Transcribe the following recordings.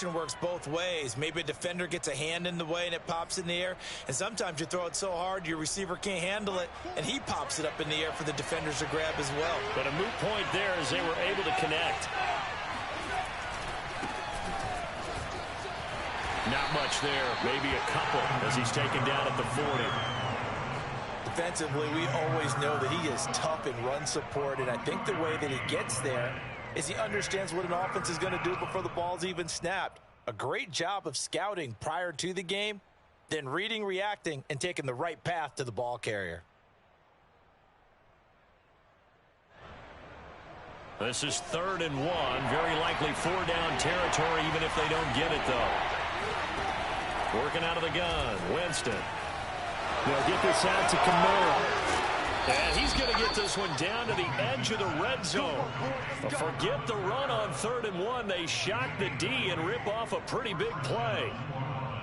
protection works both ways. Maybe a defender gets a hand in the way and it pops in the air, and sometimes you throw it so hard your receiver can't handle it, and he pops it up in the air for the defenders to grab as well. But a moot point there as they were able to connect. Not much there, maybe a couple as he's taken down at the 40. Defensively, we always know that he is tough in run support, and I think the way that he gets there is he understands what an offense is going to do before the ball's even snapped. A great job of scouting prior to the game, then reading, reacting, and taking the right path to the ball carrier. This is 3rd and 1, very likely 4-down territory even if they don't get it, though. Working out of the gun, Winston. They'll get this out to Kamara. And he's going to get this one down to the edge of the red zone. Forget the run on 3rd and 1. They shock the D and rip off a pretty big play.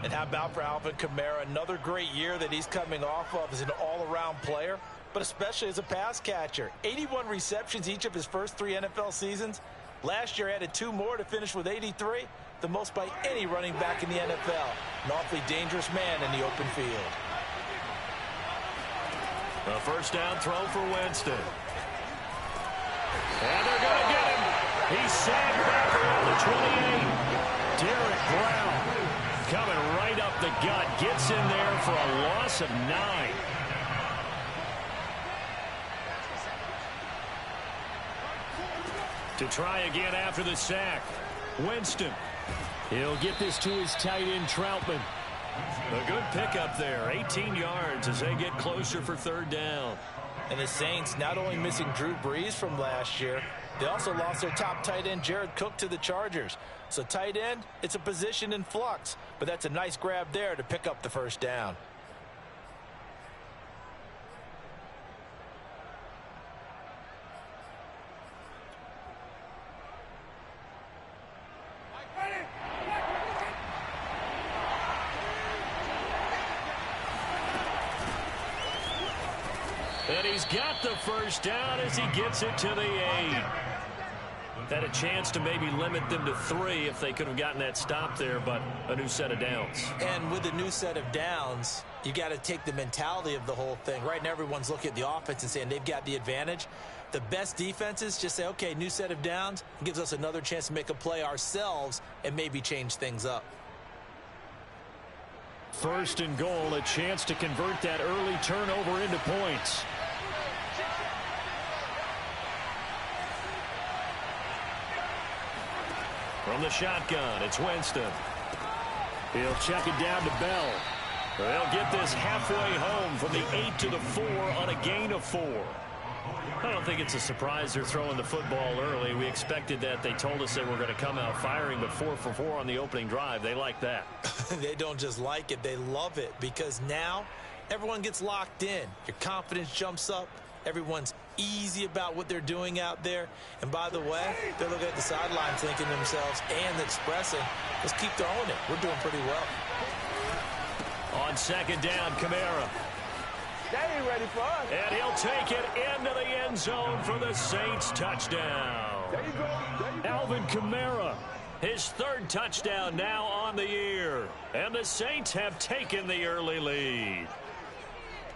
And how about for Alvin Kamara? Another great year that he's coming off of as an all-around player, but especially as a pass catcher. 81 receptions each of his first 3 NFL seasons. Last year added 2 more to finish with 83, the most by any running back in the NFL. An awfully dangerous man in the open field. A first down throw for Winston. And they're going to get him. He's sacked back around the 28. Derek Brown coming right up the gut. Gets in there for a loss of 9. To try again after the sack. Winston. He'll get this to his tight end, Troutman. A good pickup there. 18 yards as they get closer for 3rd down. And the Saints not only missing Drew Brees from last year, they also lost their top tight end, Jared Cook, to the Chargers. So tight end, it's a position in flux. But that's a nice grab there to pick up the first down. And he's got the first down as he gets it to the 8. Had a chance to maybe limit them to 3 if they could have gotten that stop there, but a new set of downs. And with a new set of downs, you got to take the mentality of the whole thing. Right now, everyone's looking at the offense and saying they've got the advantage. The best defenses just say, okay, new set of downs. It gives us another chance to make a play ourselves and maybe change things up. 1st and goal, a chance to convert that early turnover into points. From the shotgun, it's Winston. He'll check it down to Bell. They'll get this halfway home from the 8 to the 4 on a gain of 4. I don't think it's a surprise they're throwing the football early. We expected that. They told us they were going to come out firing, but 4 for 4 on the opening drive. They like that. They don't just like it, they love it, because now everyone gets locked in. Your confidence jumps up. Everyone's easy about what they're doing out there. And by the way, they're looking at the sidelines thinking to themselves and expressing, let's keep throwing it. We're doing pretty well. On 2nd down, Kamara. They ain't ready for us. And he'll take it into the end zone for the Saints touchdown. There you go. There you go. Alvin Kamara, his 3rd touchdown now on the year. And the Saints have taken the early lead.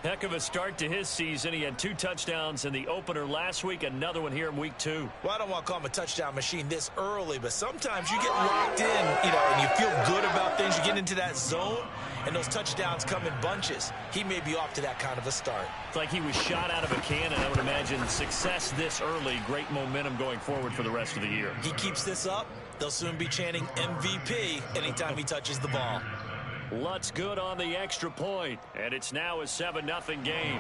Heck of a start to his season. He had 2 touchdowns in the opener last week, another one here in week 2. Well, I don't want to call him a touchdown machine this early, but sometimes you get locked in, and you feel good about things. You get into that zone, and those touchdowns come in bunches. He may be off to that kind of a start. It's like he was shot out of a cannon. I would imagine success this early, great momentum going forward for the rest of the year. He keeps this up, they'll soon be chanting MVP anytime he touches the ball. Lutz good on the extra point, and it's now a 7-0 game.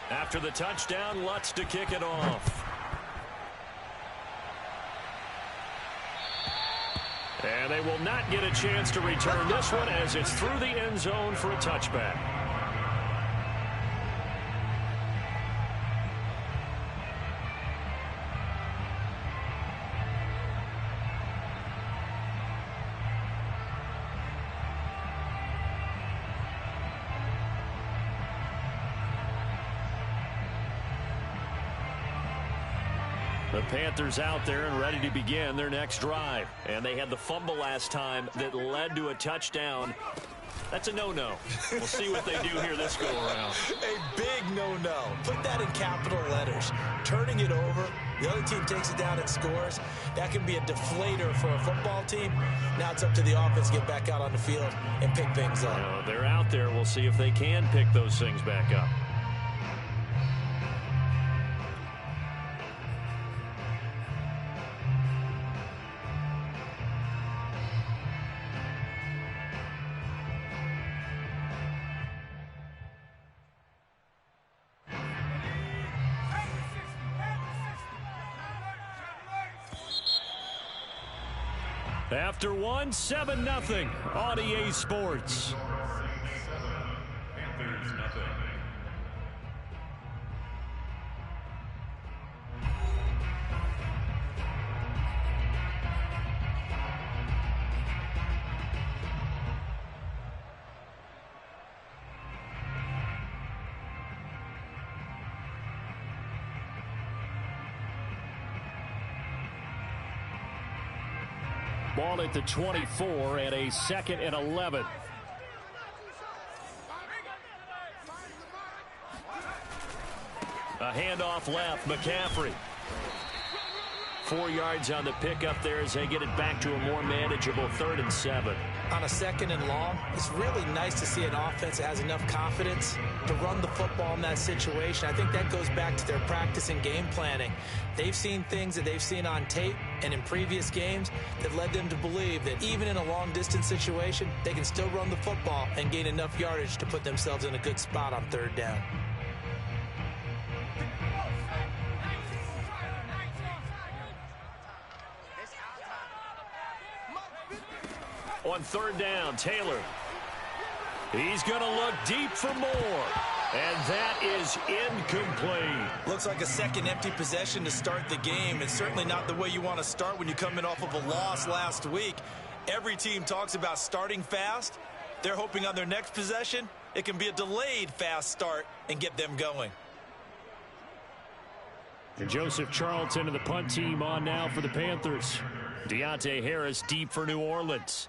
After the touchdown, Lutz to kick it off. And they will not get a chance to return this one as it's through the end zone for a touchback. The Panthers out there and ready to begin their next drive. And they had the fumble last time that led to a touchdown. That's a no-no. We'll see what they do here this go-around. A big no-no. Put that in capital letters. Turning it over, the other team takes it down and scores. That can be a deflator for a football team. Now it's up to the offense to get back out on the field and pick things up. Now, they're out there. We'll see if they can pick those things back up. After one, 7-0 on EA Sports. Panthers, nothing. Ball at the 24 and a 2nd and 11. A handoff left, McCaffrey. 4 yards on the pickup there as they get it back to a more manageable 3rd and 7. On a 2nd and long, it's really nice to see an offense that has enough confidence to run the football in that situation. I think that goes back to their practice and game planning. They've seen things that they've seen on tape and in previous games that led them to believe that even in a long-distance situation, they can still run the football and gain enough yardage to put themselves in a good spot on 3rd down. On 3rd down, Taylor. He's going to look deep for more. And that is incomplete. Looks like a second empty possession to start the game. It's certainly not the way you want to start when you're coming off of a loss last week. Every team talks about starting fast. They're hoping on their next possession, it can be a delayed fast start and get them going. And Joseph Charlton and the punt team on now for the Panthers. Deontay Harris deep for New Orleans.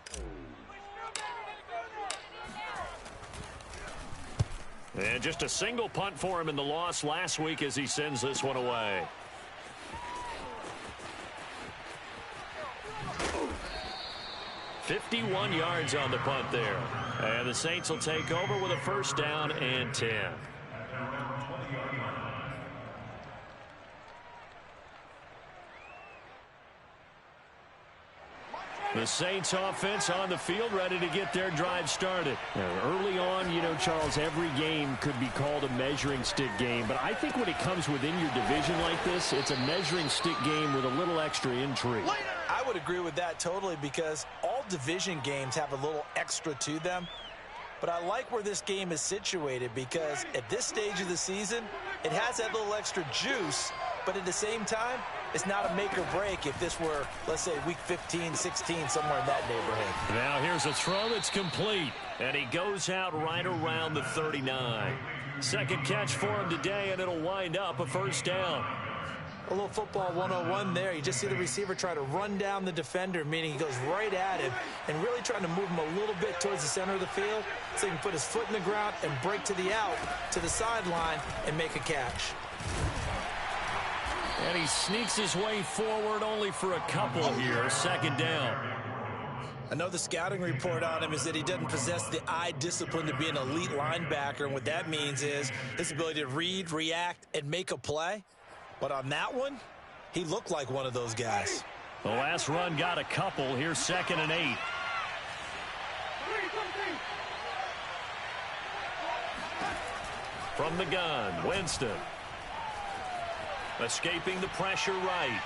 And just a single punt for him in the loss last week as he sends this one away. "51 yards on the punt there. And the Saints will take over with a 1st down and 10. The Saints offense on the field ready to get their drive started. Early on, you know, Charles, every game could be called a measuring stick game. But I think when it comes within your division like this, it's a measuring stick game with a little extra intrigue. I would agree with that totally because all division games have a little extra to them. But I like where this game is situated because at this stage of the season, it has that little extra juice, but at the same time, it's not a make or break if this were, let's say, week 15, 16, somewhere in that neighborhood. Now here's a throw that's complete, and he goes out right around the 39. Second catch for him today, and it'll wind up a 1st down. A little football 101 there. You just see the receiver try to run down the defender, meaning he goes right at him and really trying to move him a little bit towards the center of the field so he can put his foot in the ground and break to the out, to the sideline, and make a catch. And he sneaks his way forward only for a couple here. 2nd down. I know the scouting report on him is that he doesn't possess the eye discipline to be an elite linebacker, and what that means is his ability to read, react, and make a play. But on that one, he looked like one of those guys. The last run got a couple. Here's 2nd and 8. From the gun, Winston. Escaping the pressure right.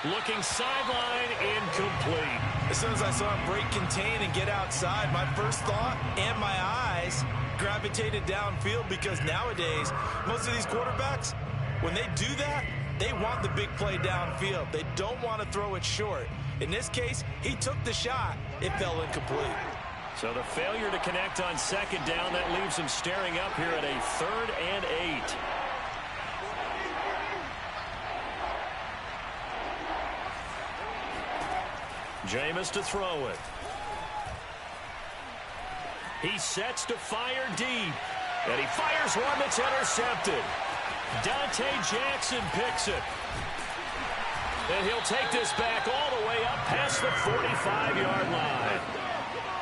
Looking sideline, incomplete. As soon as I saw him break contain and get outside, my first thought and my eyes gravitated downfield because nowadays, most of these quarterbacks, when they do that, they want the big play downfield. They don't want to throw it short. In this case, he took the shot. It fell incomplete. So the failure to connect on 2nd down, that leaves him staring up here at a 3rd and 8. Jameis to throw it. He sets to fire deep. And he fires one that's intercepted. Dante Jackson picks it. And he'll take this back all the way up past the 45-yard line.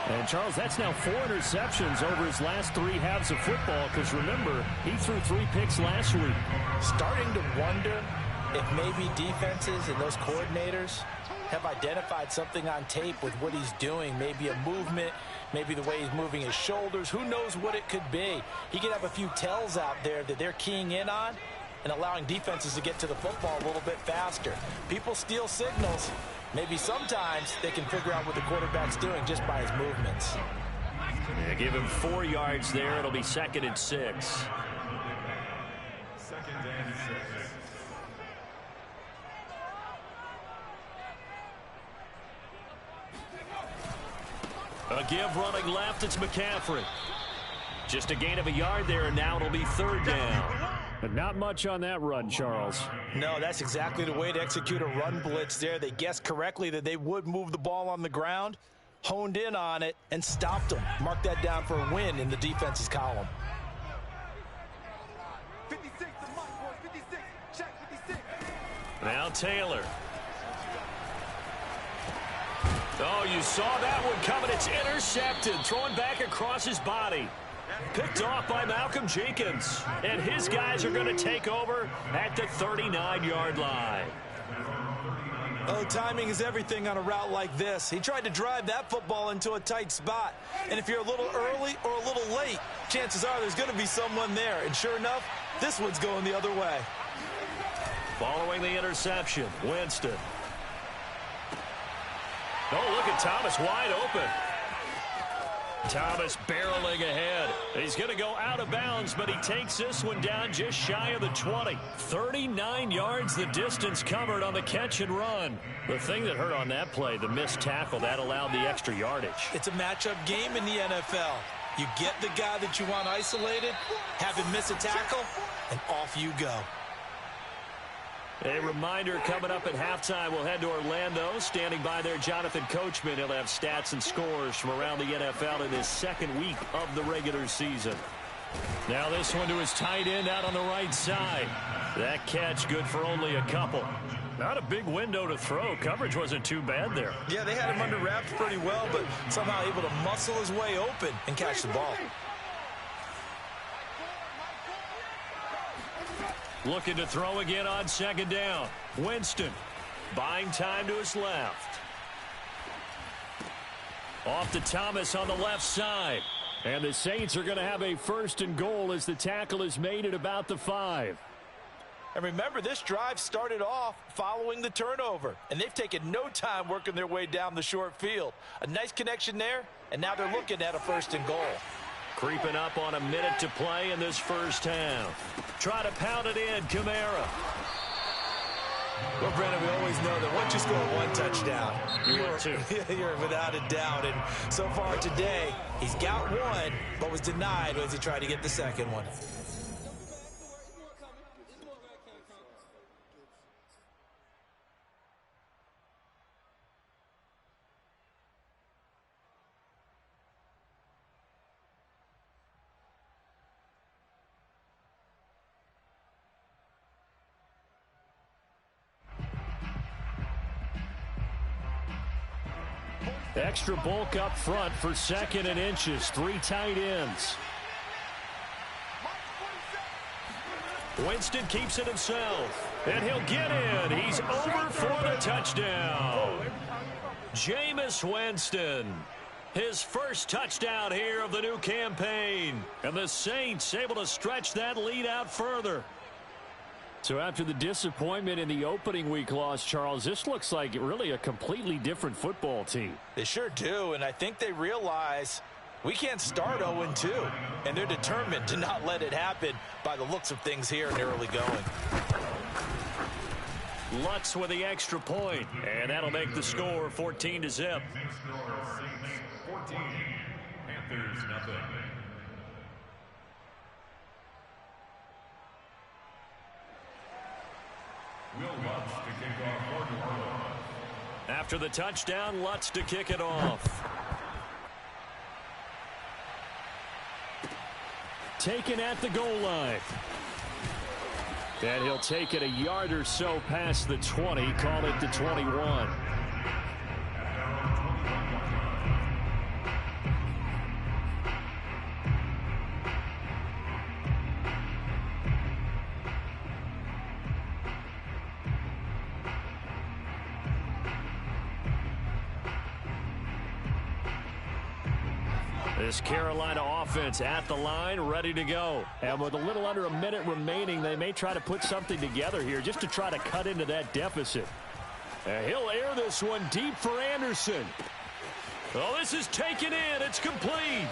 And, Charles, that's now 4 interceptions over his last 3 halves of football, because, remember, he threw 3 picks last week. Starting to wonder if maybe defenses and those coordinators have identified something on tape with what he's doing. Maybe a movement, maybe the way he's moving his shoulders. Who knows what it could be? He could have a few tells out there that they're keying in on and allowing defenses to get to the football a little bit faster. People steal signals. Maybe sometimes they can figure out what the quarterback's doing just by his movements. Yeah, give him 4 yards there. It'll be 2nd and 6. A give running left. It's McCaffrey. Just a gain of a yard there, and now it'll be 3rd down. But not much on that run, Charles. No, that's exactly the way to execute a run blitz there. They guessed correctly that they would move the ball on the ground, honed in on it, and stopped them. Mark that down for a win in the defense's column. 56 to Mike, boys. 56. Check 56. Now Taylor. Oh, you saw that one coming. It's intercepted. Throwing back across his body. Picked off by Malcolm Jenkins. And his guys are going to take over at the 39-yard line. Oh, timing is everything on a route like this. He tried to drive that football into a tight spot. And if you're a little early or a little late, chances are there's going to be someone there. And sure enough, this one's going the other way. Following the interception, Winston. Oh, look at Thomas wide open. Thomas barreling ahead. He's going to go out of bounds, but he takes this one down just shy of the 20. 39 yards the distance covered on the catch and run. The thing that hurt on that play, the missed tackle, that allowed the extra yardage. It's a matchup game in the NFL. You get the guy that you want isolated, have him miss a tackle, and off you go. A reminder, coming up at halftime, we'll head to Orlando. Standing by there, Jonathan Coachman. He'll have stats and scores from around the NFL in his 2nd week of the regular season. Now this one to his tight end out on the right side. That catch good for only a couple. Not a big window to throw. Coverage wasn't too bad there. Yeah, they had him under wraps pretty well, but somehow able to muscle his way open and catch the ball. Looking to throw again on 2nd down. Winston buying time to his left. Off to Thomas on the left side. And the Saints are going to have a 1st and goal as the tackle is made at about the 5. And remember, this drive started off following the turnover, and they've taken no time working their way down the short field. A nice connection there, and now they're looking at a 1st and goal. Creeping up on a minute to play in this first half. Try to pound it in, Kamara. Well, Brandon, we always know that once you score 1 touchdown, you're without a doubt. And so far today, he's got 1, but was denied as he tried to get the 2nd one. Extra bulk up front for 2nd and inches. 3 tight ends. Winston keeps it himself. And he'll get in. He's over for the touchdown. Jameis Winston. His first touchdown here of the new campaign. And the Saints able to stretch that lead out further. So after the disappointment in the opening week loss, Charles, this looks like really a completely different football team. They sure do, and I think they realize we can't start 0-2, and they're determined to not let it happen by the looks of things here in the early going. Lutz with the extra point, and that'll make the score 14-0. 14, Panthers nothing. Will Lutz to kick off for New Orleans. After the touchdown, Lutz to kick it off. Taken at the goal line. And he'll take it a yard or so past the 20, call it the 21. This Carolina offense at the line, ready to go. And with a little under a minute remaining, they may try to put something together here just to try to cut into that deficit. And he'll air this one deep for Anderson. Oh, this is taken in. It's complete.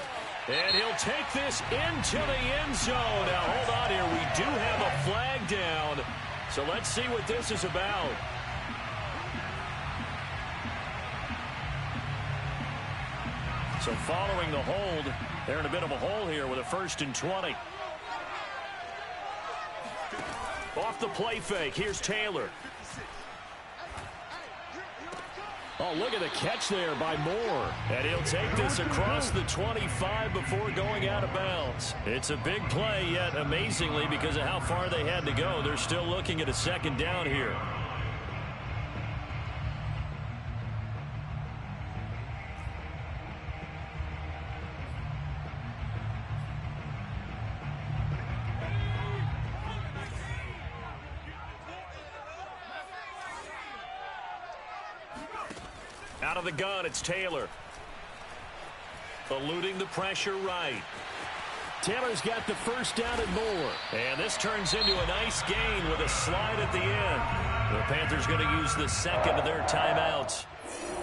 And he'll take this into the end zone. Now, hold on here. We do have a flag down. So let's see what this is about. So following the hold, they're in a bit of a hole here with a 1st and 20. Off the play fake, here's Taylor. Oh, look at the catch there by Moore. And he'll take this across the 25 before going out of bounds. It's a big play, yet amazingly, because of how far they had to go, they're still looking at a 2nd down here. Out of the gun, it's Taylor. Eluding the pressure right. Taylor's got the 1st down and more. And this turns into a nice gain with a slide at the end. The Panthers going to use the 2nd of their timeouts,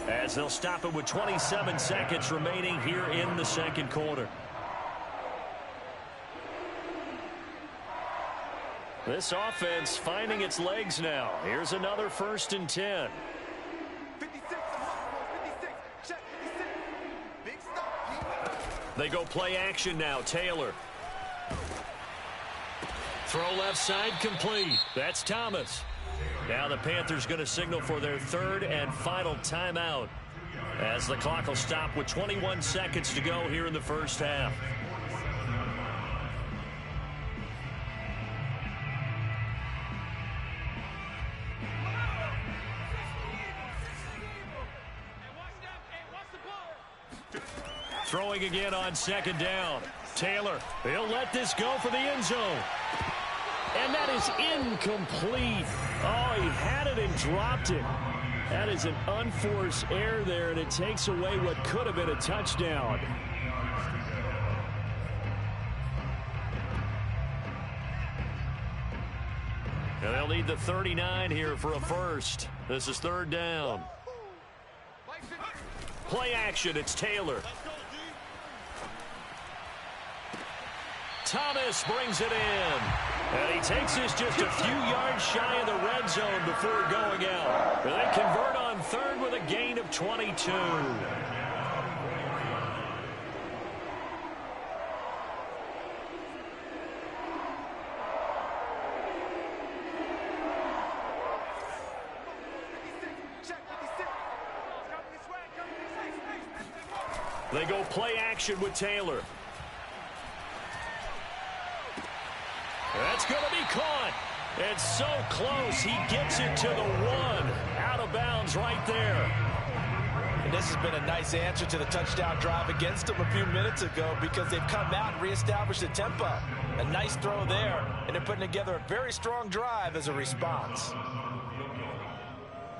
as they'll stop it with 27 seconds remaining here in the 2nd quarter. This offense finding its legs now. Here's another 1st and 10. 56, 56, check, 56. Big stop. They go play action now. Taylor. Throw left side complete. That's Thomas. Now the Panthers going to signal for their 3rd and final timeout, as the clock will stop with 21 seconds to go here in the 1st half. Throwing again on 2nd down. Taylor, he'll let this go for the end zone. And that is incomplete. Oh, he had it and dropped it. That is an unforced error there, and it takes away what could have been a touchdown. And they'll need the 39 here for a 1st. This is 3rd down. Play action, it's Taylor. Thomas brings it in. And he takes this just a few yards shy of the red zone before going out. And they convert on 3rd with a gain of 22. They go play action with Taylor. That's going to be caught. It's so close. He gets it to the 1. Out of bounds right there. And this has been a nice answer to the touchdown drive against them a few minutes ago, because they've come out and reestablished the tempo. A nice throw there, and they're putting together a very strong drive as a response.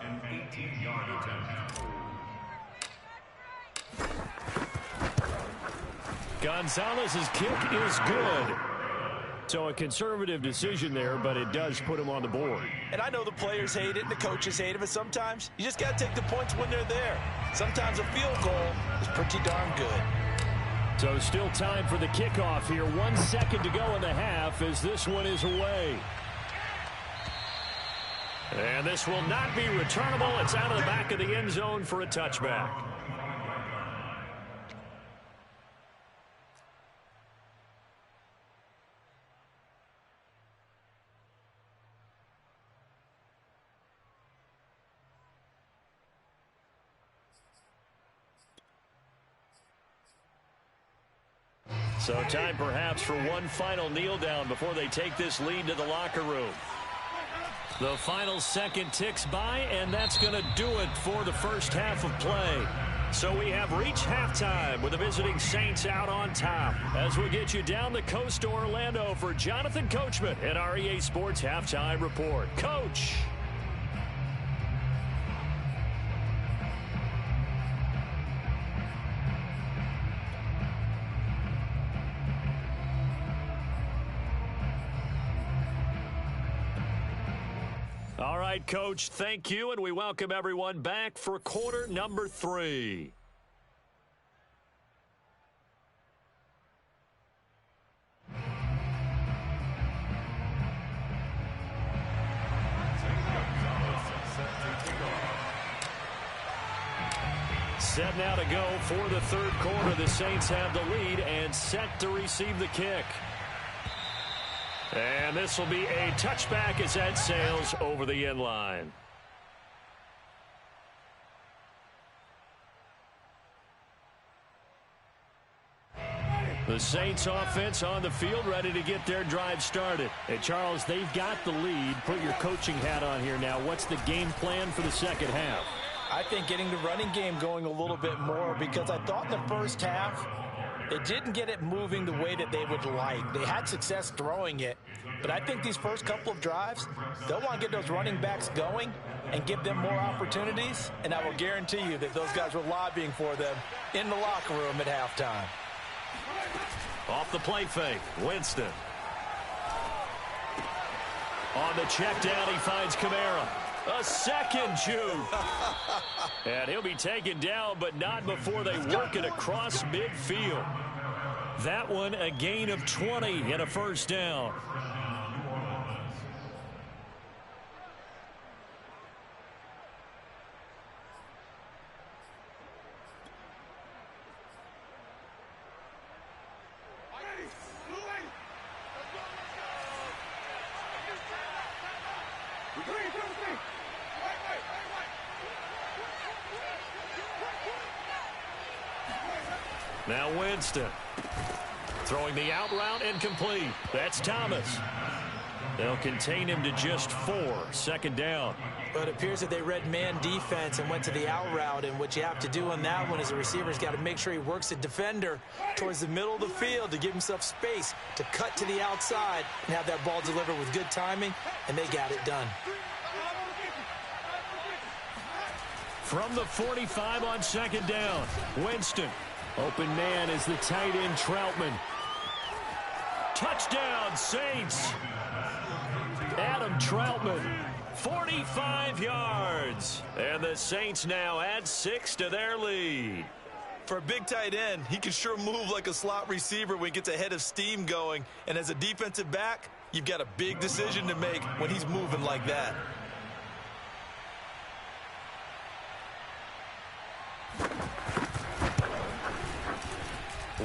An 18-yard attempt. Gonzalez's kick is good. So a conservative decision there, but it does put him on the board. And I know the players hate it and the coaches hate it, but sometimes you just got to take the points when they're there. Sometimes a field goal is pretty darn good. So still time for the kickoff here. 1 second to go in the half as this one is away. And this will not be returnable. It's out of the back of the end zone for a touchback. So time perhaps for one final kneel down before they take this lead to the locker room. The final second ticks by, and that's going to do it for the first half of play. So we have reached halftime with the visiting Saints out on top. As we get you down the coast to Orlando for Jonathan Coachman at our EA Sports Halftime Report. Coach. All right, Coach, thank you, and we welcome everyone back for quarter number 3. Set now to go for the third quarter. The Saints have the lead and set to receive the kick. And this will be a touchback as that sails over the end line. The Saints offense on the field ready to get their drive started. Hey, Charles, they've got the lead. Put your coaching hat on here now. What's the game plan for the second half? I think getting the running game going a little bit more, because I thought in the first half they didn't get it moving the way that they would like. They had success throwing it, but I think these first couple of drives, they'll want to get those running backs going and give them more opportunities, and I will guarantee you that those guys were lobbying for them in the locker room at halftime. Off the play fake, Winston. On the check down, he finds Kamara. A second juke. And he'll be taken down, but not before they work it across midfield. That one a gain of 20 and a first down. Now Winston throwing the out route incomplete. That's Thomas. They'll contain him to just 4. Second down. But it appears that they read man defense and went to the out route, and what you have to do on that one is the receiver's got to make sure he works the defender towards the middle of the field to give himself space to cut to the outside and have that ball delivered with good timing, and they got it done. From the 45 on second down, Winston. Open man is the tight end, Troutman. Touchdown, Saints. Adam Troutman, 45 yards. And the Saints now add 6 to their lead. For a big tight end, he can sure move like a slot receiver when he gets a head of steam going. And as a defensive back, you've got a big decision to make when he's moving like that.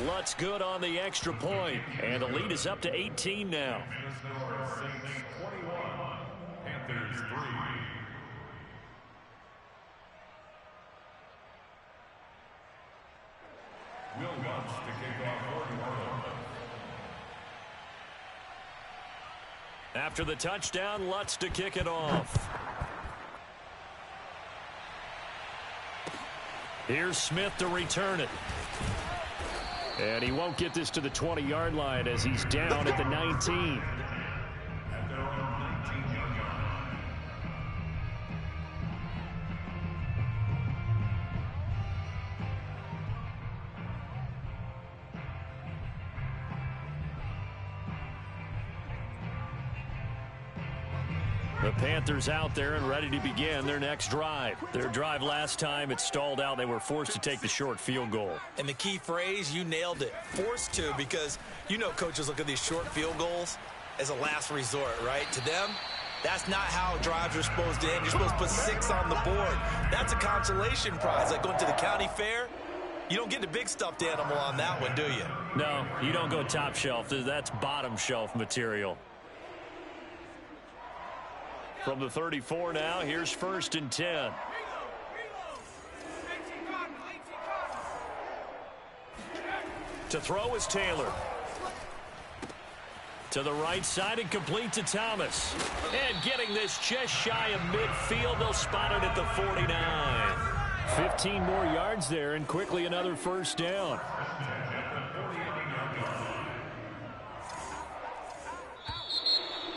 Lutz good on the extra point, and the lead is up to 18 now. Saints 21, Panthers 3. Will Lutz to kick off for New Orleans. After the touchdown, Lutz to kick it off. Here's Smith to return it. And he won't get this to the 20-yard line as he's down at the 19. At their own 19-yard line. The Panthers out there and ready to begin their next drive. Their drive last time, it stalled out. They were forced to take the short field goal. And the key phrase, you nailed it, forced to, because you know coaches look at these short field goals as a last resort, right? To them, that's not how drives are supposed to end. You're supposed to put 6 on the board. That's a consolation prize, like going to the county fair. You don't get the big stuffed animal on that one, do you? No, you don't go top shelf. That's bottom shelf material. From the 34 now, here's 1st and 10. To throw is Taylor. To the right side and complete to Thomas. And getting this just shy of midfield, they'll spot it at the 49. 15 more yards there and quickly another first down.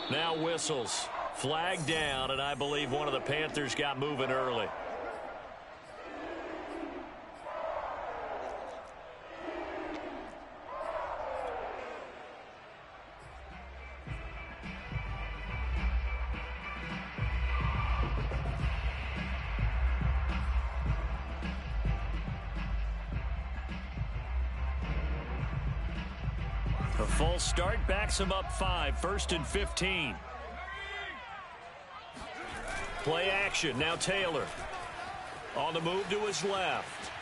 Now whistles. Flag down, and I believe one of the Panthers got moving early. A full start backs him up 5, 1st and 15. Play action, now Taylor. On the move to his left.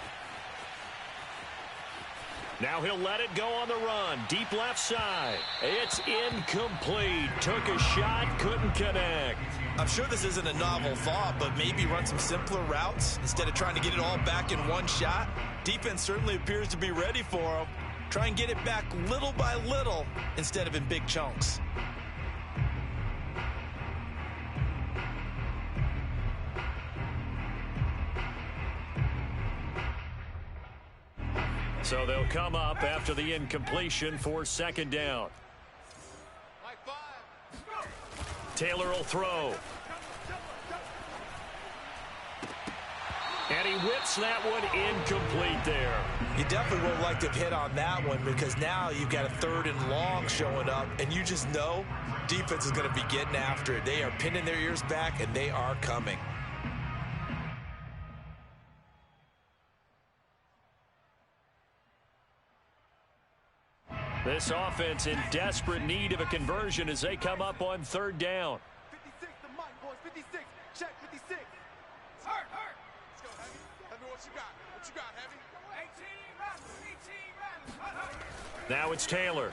Now he'll let it go on the run. Deep left side. It's incomplete. Took a shot, couldn't connect. I'm sure this isn't a novel thought, but maybe run some simpler routes instead of trying to get it all back in one shot. Defense certainly appears to be ready for him. Try and get it back little by little instead of in big chunks. So they'll come up after the incompletion for 2nd down. Taylor will throw. And he whips that one incomplete there. You definitely would like to hit on that one because now you've got a 3rd and long showing up, and you just know defense is going to be getting after it. They are pinning their ears back, and they are coming. This offense in desperate need of a conversion as they come up on 3rd down. 56 to Mike, boys. 56. Check 56. Hurt. Let's go, Heavy. Heavy, what you got? What you got, Heavy? 18 runs. Now it's Taylor.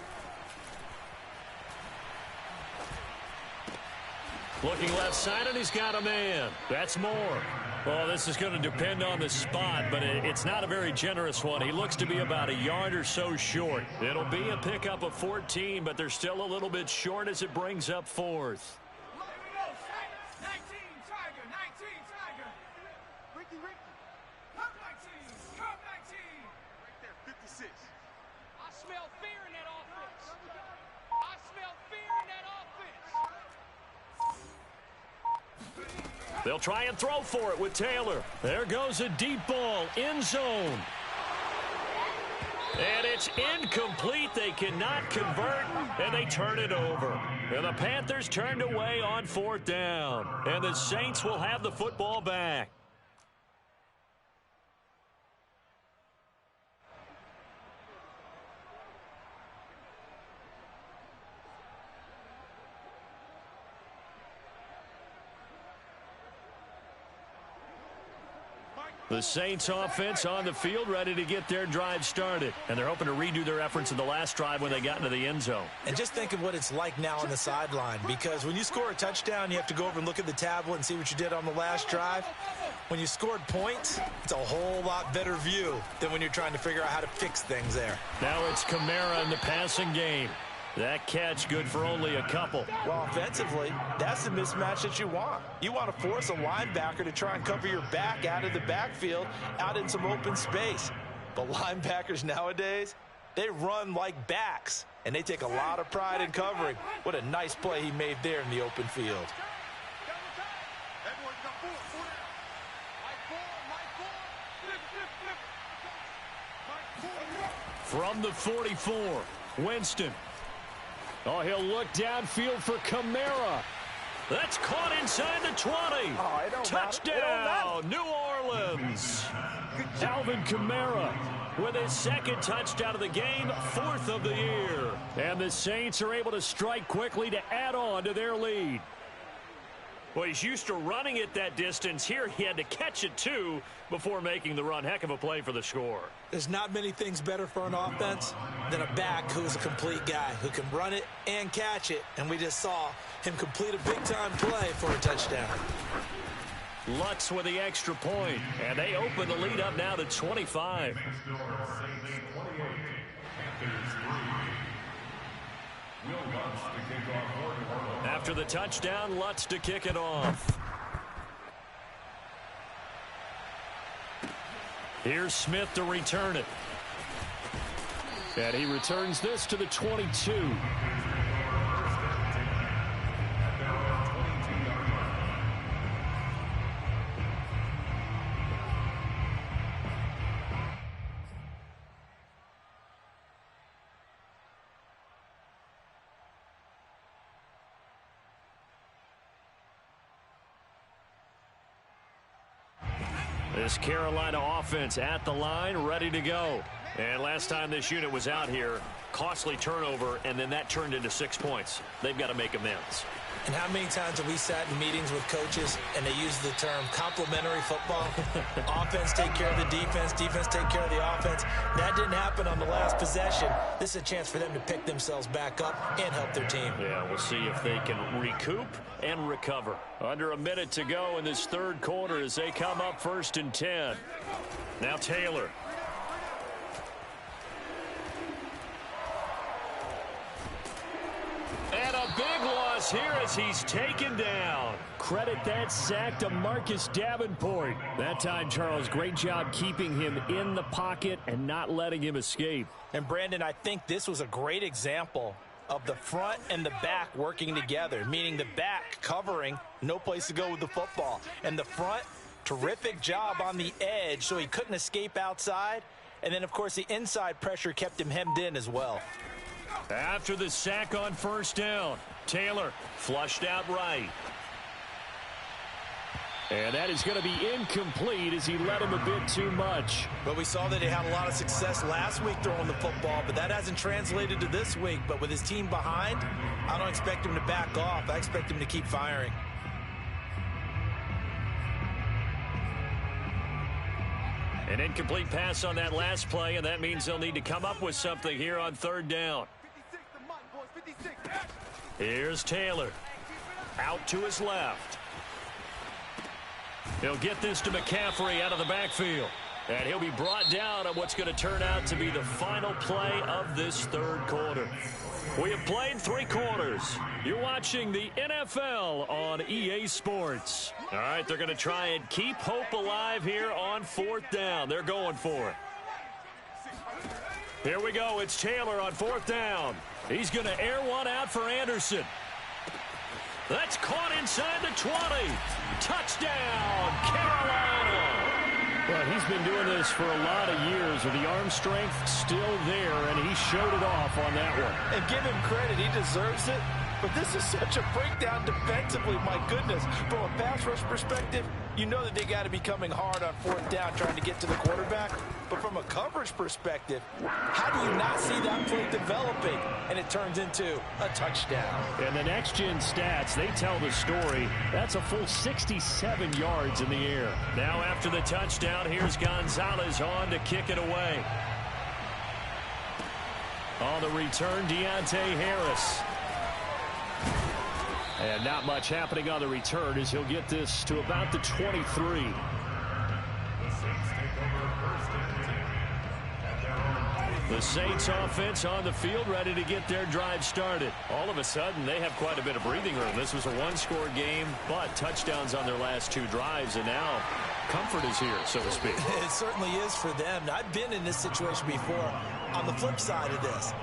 Looking left side, and he's got a man. That's more. Well, this is going to depend on the spot, but it's not a very generous one. He looks to be about a yard or so short. It'll be a pickup of 14, but they're still a little bit short as it brings up 4th. 19 Tiger. Ricky. Cup 19. Right there, 56. I smell fear in that offense. They'll try and throw for it with Taylor. There goes a deep ball, end zone. And it's incomplete. They cannot convert, and they turn it over. And the Panthers turned away on 4th down. And the Saints will have the football back. The Saints offense on the field ready to get their drive started. And they're hoping to redo their efforts in the last drive when they got into the end zone. And just think of what it's like now on the sideline, because when you score a touchdown, you have to go over and look at the tablet and see what you did on the last drive. When you scored points, it's a whole lot better view than when you're trying to figure out how to fix things there. Now it's Kamara in the passing game. That catch good for only a couple. Well, offensively, that's the mismatch that you want. You want to force a linebacker to try and cover your back out of the backfield, out in some open space. But linebackers nowadays, they run like backs, and they take a lot of pride in covering. What a nice play he made there in the open field. From the 44, Winston. Oh, he'll look downfield for Kamara. That's caught inside the 20. Touchdown, New Orleans. Alvin Kamara with his 2nd touchdown of the game, 4th of the year. And the Saints are able to strike quickly to add on to their lead. Well, he's used to running it that distance. Here he had to catch it, too, before making the run. Heck of a play for the score. There's not many things better for an offense than a back who's a complete guy who can run it and catch it. And we just saw him complete a big-time play for a touchdown. Lutz with the extra point, and they open the lead up now to 25. After the touchdown, Lutz to kick it off. Here's Smith to return it. And he returns this to the 22. This Carolina offense at the line, ready to go. And last time this unit was out here, costly turnover, and then that turned into 6 points. They've got to make amends. And how many times have we sat in meetings with coaches and they use the term complementary football? Offense take care of the defense, defense take care of the offense. That didn't happen on the last possession. This is a chance for them to pick themselves back up and help their team. Yeah, we'll see if they can recoup and recover. Under a minute to go in this third quarter as they come up 1st and 10. Now Taylor. And a big loss here as he's taken down. Credit that sack to Marcus Davenport. That time, Charles, great job keeping him in the pocket and not letting him escape. And Brandon, I think this was a great example of the front and the back working together, meaning the back covering, no place to go with the football. And the front, terrific job on the edge so he couldn't escape outside. And then, of course, the inside pressure kept him hemmed in as well. After the sack on 1st down, Taylor flushed out right. And that is going to be incomplete as he led him a bit too much. But we saw that he had a lot of success last week throwing the football, but that hasn't translated to this week. But with his team behind, I don't expect him to back off. I expect him to keep firing. An incomplete pass on that last play, and that means they'll need to come up with something here on 3rd down. Here's Taylor. Out to his left. He'll get this to McCaffrey out of the backfield. And he'll be brought down on what's going to turn out to be the final play of this third quarter. We have played 3 quarters. You're watching the NFL on EA Sports. All right, they're going to try and keep hope alive here on 4th down. They're going for it. Here we go. It's Taylor on 4th down. He's going to air one out for Anderson. That's caught inside the 20. Touchdown, Carolina. Well, he's been doing this for a lot of years with the arm strength still there, and he showed it off on that one. And give him credit. He deserves it. But this is such a breakdown defensively. My goodness. From a pass rush perspective, you know that they got to be coming hard on 4th down trying to get to the quarterback. But from a coverage perspective, how do you not see that play developing? And it turns into a touchdown. And the next-gen stats, they tell the story. That's a full 67 yards in the air. Now after the touchdown, here's Gonzalez on to kick it away. On the return, Deontay Harris. And not much happening on the return as he'll get this to about the 23. The Saints offense on the field ready to get their drive started. All of a sudden, they have quite a bit of breathing room. This was a one-score game, but touchdowns on their last 2 drives, and now comfort is here, so to speak. It certainly is for them. I've been in this situation before on the flip side of this.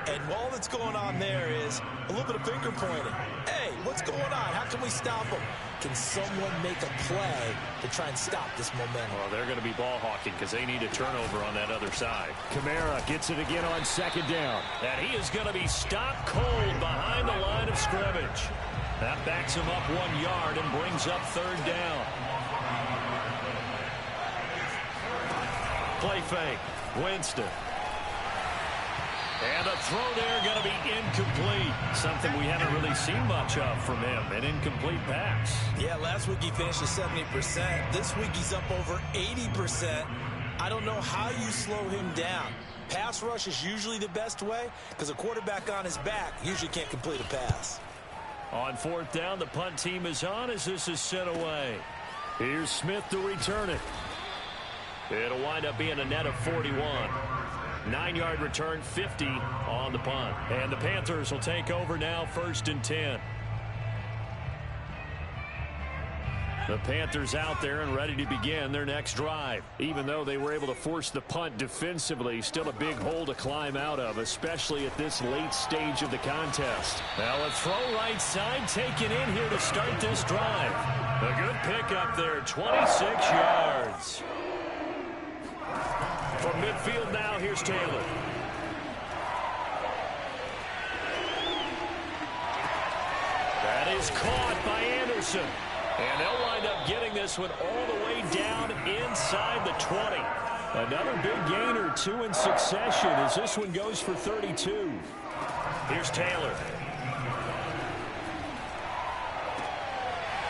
And all that's going on there is a little bit of finger pointing. Hey, what's going on? How can we stop them? Can someone make a play to try and stop this momentum? Well, they're going to be ball hawking because they need a turnover on that other side. Kamara gets it again on 2nd down. And he is going to be stopped cold behind the line of scrimmage. That backs him up 1 yard and brings up 3rd down. Play fake. Winston. And the throw there going to be incomplete. Something we haven't really seen much of from him. An incomplete pass. Yeah, last week he finished at 70%. This week he's up over 80%. I don't know how you slow him down. Pass rush is usually the best way because a quarterback on his back usually can't complete a pass. On 4th down, the punt team is on as this is sent away. Here's Smith to return it. It'll wind up being a net of 41. 9-yard return, 50 on the punt. And the Panthers will take over now, 1st and 10. The Panthers out there and ready to begin their next drive. Even though they were able to force the punt defensively, still a big hole to climb out of, especially at this late stage of the contest. Now a throw right side taken in here to start this drive. A good pickup there, 26 yards. From midfield now, here's Taylor. That is caught by Anderson. And they'll wind up getting this one all the way down inside the 20. Another big gain or 2 in succession as this one goes for 32. Here's Taylor.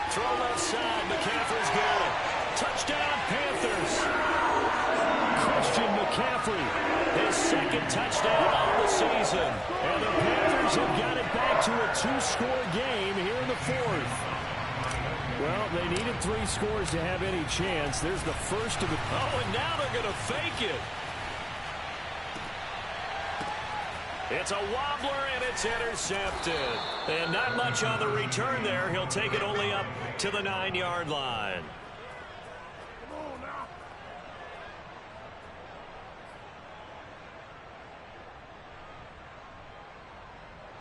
Throw left side. McCaffrey's good. Touchdown, Panthers. Christian McCaffrey, his 2nd touchdown of the season. And the Panthers have got it back to a 2-score game here in the 4th. Well, they needed 3 scores to have any chance. There's the first of the... Oh, and now they're going to fake it. It's a wobbler, and it's intercepted. And not much on the return there. He'll take it only up to the 9-yard line.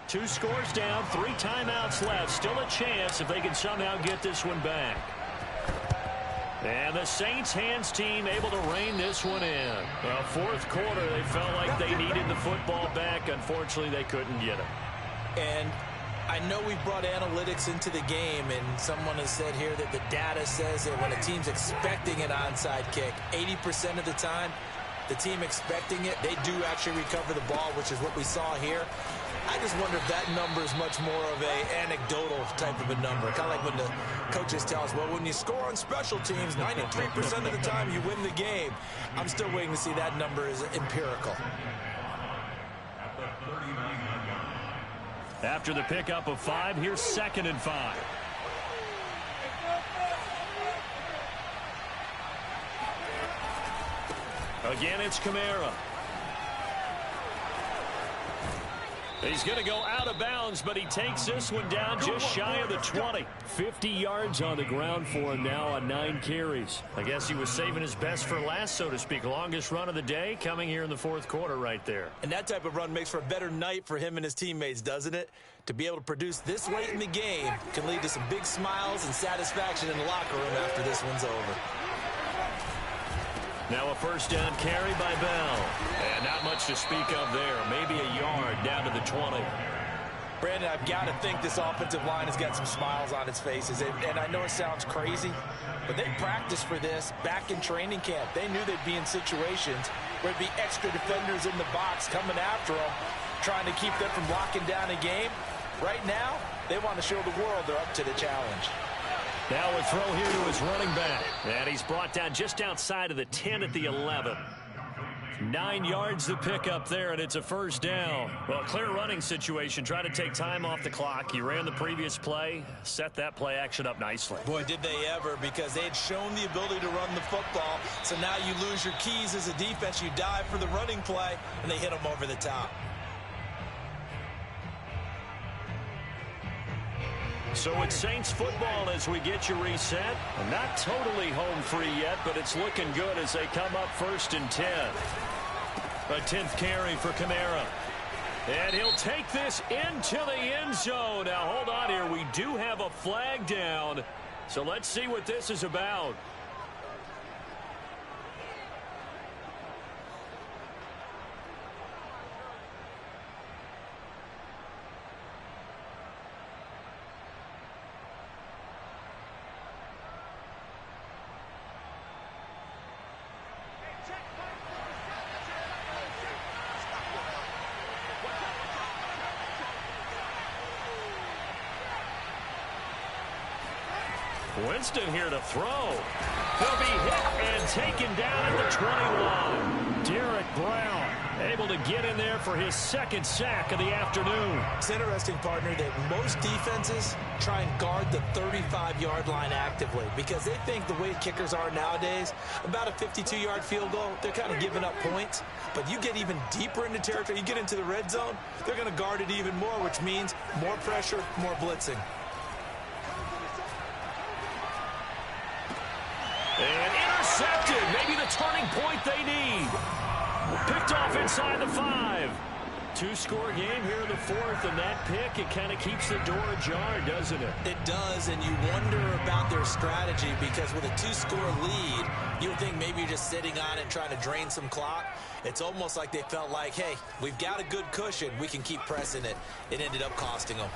2 scores down, 3 timeouts left. Still a chance if they can somehow get this one back. And the Saints hands team able to rein this one in. Well, 4th quarter, they felt like they needed the football back. Unfortunately, they couldn't get it. And I know we brought analytics into the game, and someone has said here that the data says that when a team's expecting an onside kick, 80% of the time, the team expecting it, they do actually recover the ball, which is what we saw here. I just wonder if that number is much more of a anecdotal type of a number. Kind of like when the coaches tell us, well, when you score on special teams, 93% of the time you win the game. I'm still waiting to see that number is empirical. After the pickup of 5, here's 2nd and 5. Again, it's Kamara. He's going to go out of bounds, but he takes this one down just shy of the 20. 50 yards on the ground for him now on 9 carries. I guess he was saving his best for last, so to speak. Longest run of the day coming here in the 4th quarter right there. And that type of run makes for a better night for him and his teammates, doesn't it? To be able to produce this late in the game can lead to some big smiles and satisfaction in the locker room after this one's over. Now a 1st down carry by Bell. And not much to speak of there. Maybe a yard down to the 20. Brandon, I've got to think this offensive line has got some smiles on its faces. And I know it sounds crazy, but they practiced for this back in training camp. They knew they'd be in situations where there'd be extra defenders in the box coming after them, trying to keep them from locking down a game. Right now, they want to show the world they're up to the challenge. Now a throw here to his running back. And he's brought down just outside of the 10 at the 11. 9 yards to pick up there, and it's a 1st down. Well, clear running situation. Try to take time off the clock. He ran the previous play, set that play action up nicely. Boy, did they ever, because they had shown the ability to run the football. So now you lose your keys as a defense. You dive for the running play, and they hit them over the top. So it's Saints football as we get you reset. Not totally home free yet, but it's looking good as they come up 1st and 10. A 10th carry for Kamara. And he'll take this into the end zone. Now, hold on here. We do have a flag down. So let's see what this is about. Winston here to throw. He'll be hit and taken down at the 21. Derek Brown Able to get in there for his second sack of the afternoon. It's interesting, partner, that most defenses try and guard the 35-yard line actively because they think the way kickers are nowadays, about a 52-yard field goal, they're kind of giving up points. But you get even deeper into territory, you get into the red zone, they're going to guard it even more, which means more pressure, more blitzing. And intercepted. Maybe the turning point they need. Picked off inside the 5. Two-score game here in the 4th, and that pick, it kind of keeps the door ajar, doesn't it? It does, and you wonder about their strategy because with a 2-score lead, you would think maybe you're just sitting on it and trying to drain some clock. It's almost like they felt like, hey, we've got a good cushion. We can keep pressing it. It ended up costing them.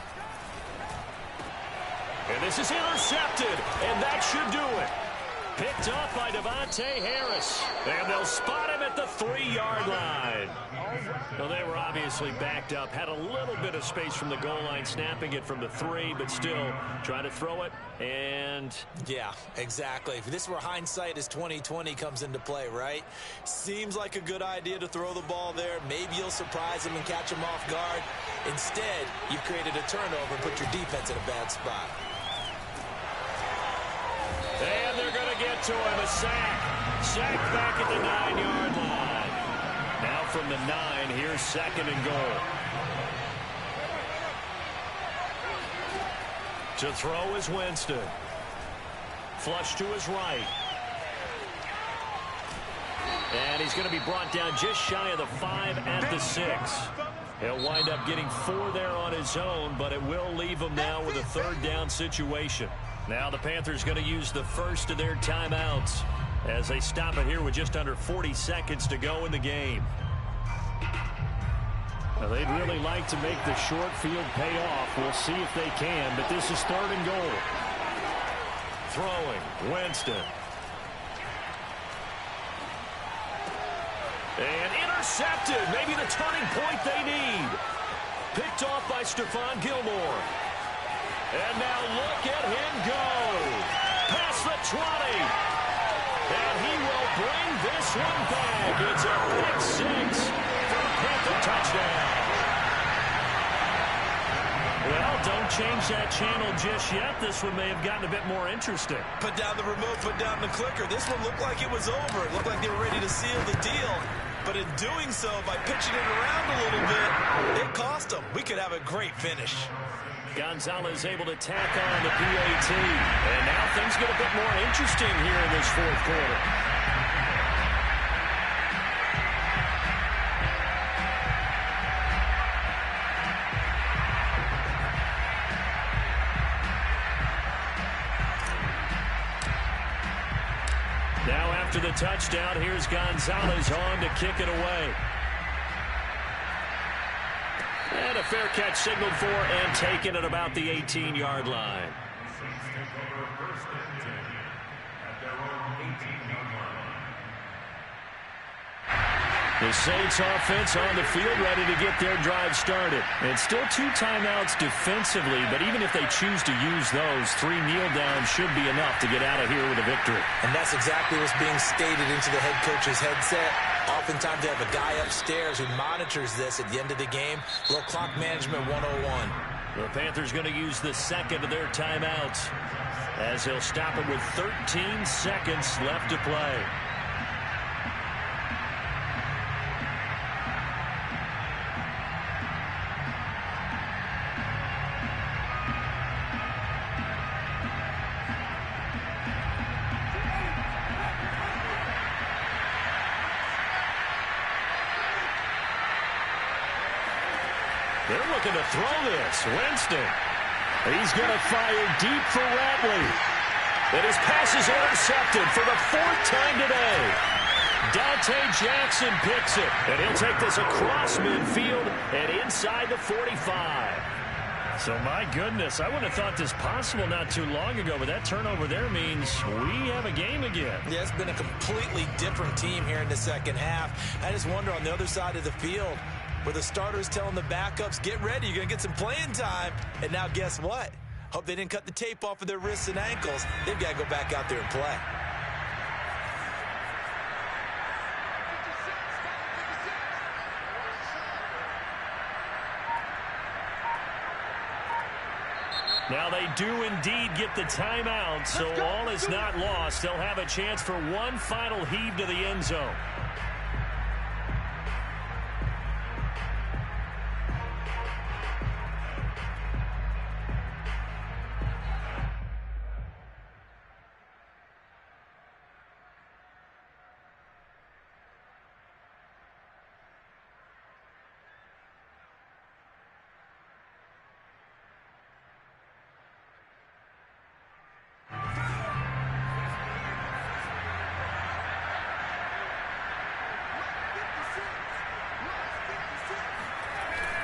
And this is intercepted, and that should do it. Picked up by Devontae Harris. And they'll spot him at the 3-yard line. Well, they were obviously backed up. Had a little bit of space from the goal line, snapping it from the 3, but still trying to throw it. And yeah, exactly. This is where hindsight is 20/20 comes into play, right? Seems like a good idea to throw the ball there. Maybe you'll surprise him and catch him off guard. Instead, you've created a turnover and put your defense in a bad spot. And they're going to get to him, a sack. Sack back at the 9-yard line. Now from the 9, here's 2nd and goal. To throw is Winston. Flush to his right. And he's going to be brought down just shy of the 5 at the 6. He'll wind up getting 4 there on his own, but it will leave him now with a 3rd down situation. Now the Panthers going to use the first of their timeouts as they stop it here with just under 40 seconds to go in the game. Now they'd really like to make the short field pay off. We'll see if they can, but this is 3rd and goal. Throwing, Winston. And intercepted. Maybe the turning point they need. Picked off by Stephon Gilmore. And now look at him go. Past the 20. And he will bring this one back. It's a pick 6 for a Panther touchdown. Well, don't change that channel just yet. This one may have gotten a bit more interesting. Put down the remote, put down the clicker. This one looked like it was over. It looked like they were ready to seal the deal. But in doing so, by pitching it around a little bit, it cost them. We could have a great finish. Gonzalez able to tack on the PAT. And now things get a bit more interesting here in this 4th quarter. Now after the touchdown, here's Gonzalez on to kick it away. And a fair catch signaled for and taken at about the 18-yard line. The Saints offense on the field ready to get their drive started. And still 2 timeouts defensively, but even if they choose to use those, 3 kneel downs should be enough to get out of here with a victory. And that's exactly what's being stated into the head coach's headset. Oftentimes they have a guy upstairs who monitors this at the end of the game. A little clock management 101. The Panthers going to use the 2nd of their timeouts as they'll stop it with 13 seconds left to play. They're looking to throw this. Winston. He's going to fire deep for Ratley. And his pass is intercepted for the 4th time today. Dante Jackson picks it. And he'll take this across midfield and inside the 45. So, my goodness, I wouldn't have thought this possible not too long ago, but that turnover there means we have a game again. Yeah, it's been a completely different team here in the second half. I just wonder on the other side of the field, where the starters telling the backups, get ready, you're going to get some playing time. And now guess what? Hope they didn't cut the tape off of their wrists and ankles. They've got to go back out there and play. Now they do indeed get the timeout, so all is not lost. They'll have a chance for one final heave to the end zone.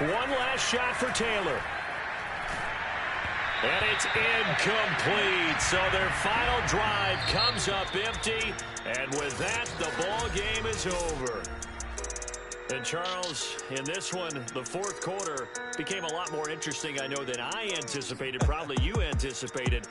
One last shot for Taylor. And it's incomplete. So their final drive comes up empty. And with that, the ball game is over. And Charles, in this one, the fourth quarter became a lot more interesting, I know, than I anticipated. Probably you anticipated.